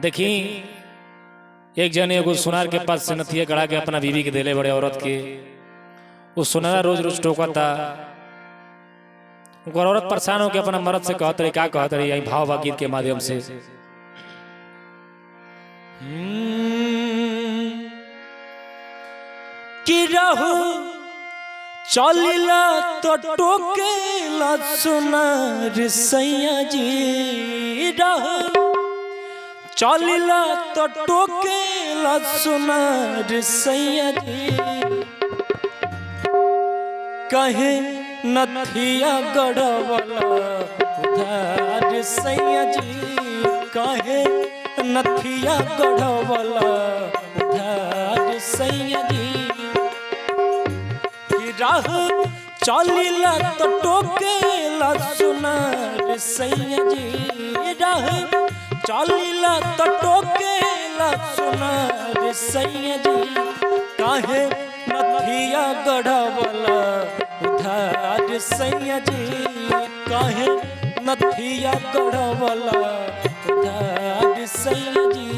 देखी एक जने एगो सुनार के पास से नथिया गड़ा के अपना बीवी के देले बड़े औरत के वो सुनारा रोज रोज टोकता। औरत परेशान होकर अपना मर्द से कहत रही, क्या कहत रही, यही भाव बा गीत के माध्यम से। कि रहू चलिला तो टोकेला सुनार सैया जी, रहू चलिला तो टोकेला सुनार सैया जी, कहे नथिया गढ़वला उधार सैया जी, कहे नथिया गढ़वला उधार सैया जी। राह चलिला तो टोकेला सुनार सैया जी, राह चलिला तो टोकेला सुनार सैया जी, काहे नथिया गढ़वला उधार सैया जी, काहे नथिया गढ़वला उधार सैया जी।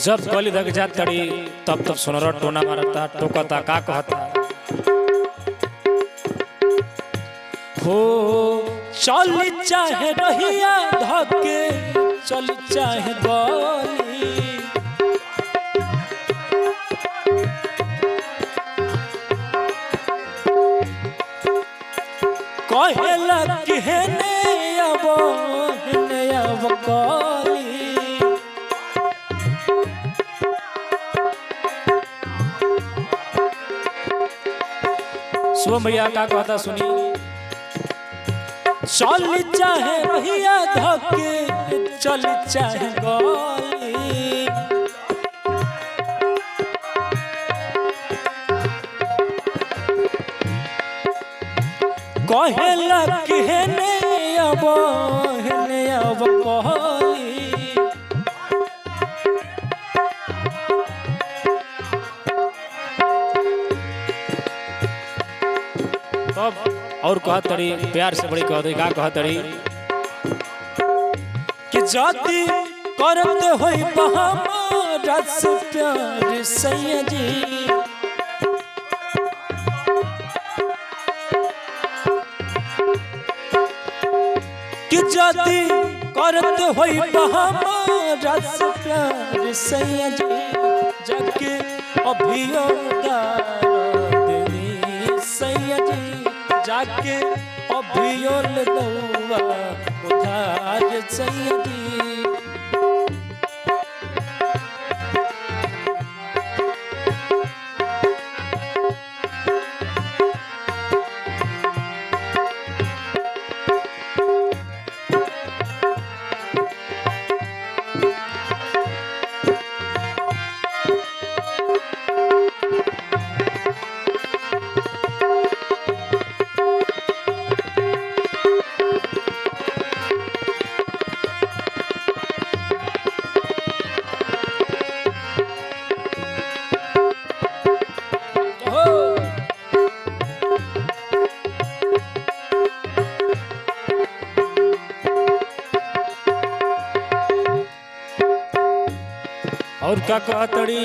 जब गली धक जात तड़ी तब तब सुनर टोना मारता टोकता का कहता हो चली चाहे रहिया धके चली चाहे गली, कहेला कि हेने अब गली, शुभम भैया का कहता सुनी। चल चाहे रहिया धके चल चाहे गली, कहेला कि हेने अब कहली, और कहत तड़ी प्यार से बड़ी कहत का कहत तड़ी कि जाति करत होई हमारा से प्यार सैया जी, कि जाति करत होई हमारा से प्यार सैया जी, जाके अभियो सैया जी, जाके अभियोल दौआ उधार सैया जी। और का कहतड़ी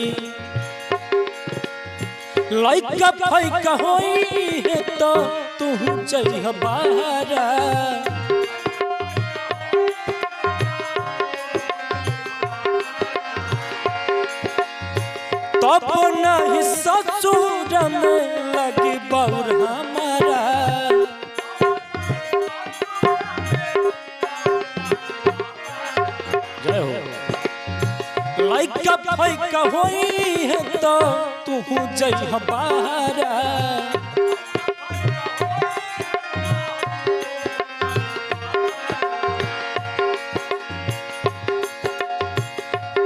लइका फैका होई है तो तू चलिह बाहरा, तब नहीं ससुर में लगी बउर हमारा, जय हो। लइका फैका होई है तो तू जइह बाहरा,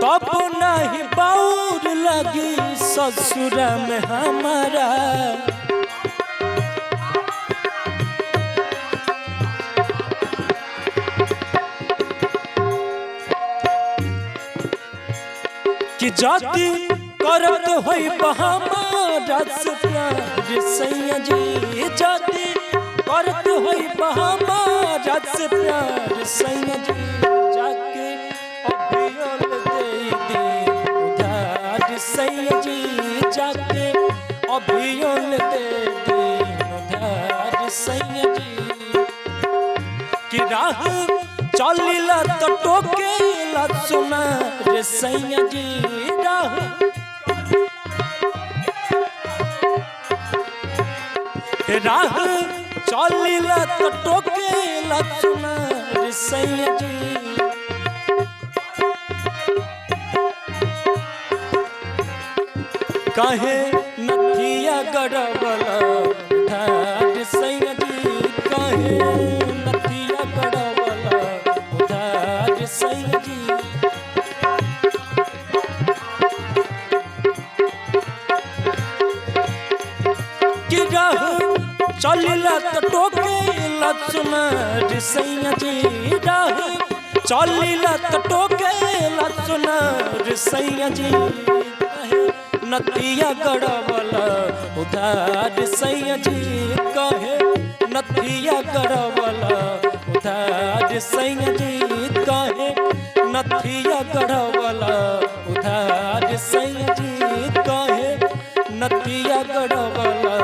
तब नहीं बाउर लगी ससुर में हमारा। कि जाति करत होई हमारा से प्यार सैया जी, जाति करत होई हमारा से प्यार सैया जी, जाके अभियोल दे दे उधार सैया जी, जाके अभियोल दे दे उधार सैया जी। कि राह चलिला तो टोकेला सुना रे सैया जी, राह राह चलिला तो टोकेला सुना रे सैया जी। काहे नथिया गड़बला उधार सैया जी, काहे नथिया गड़बला उधार सैया जी। कि राह चलिला तो टोकेला सुना रे सैया जी, राह चलिला तो टोकेला सुना रे सैया जी। नथिया गड़बला उधार सैया जी, कहे नथिया गड़बला उधार सैया जी, कहे नथिया गड़बला उधार सैया जी, कहे नथिया गड़बला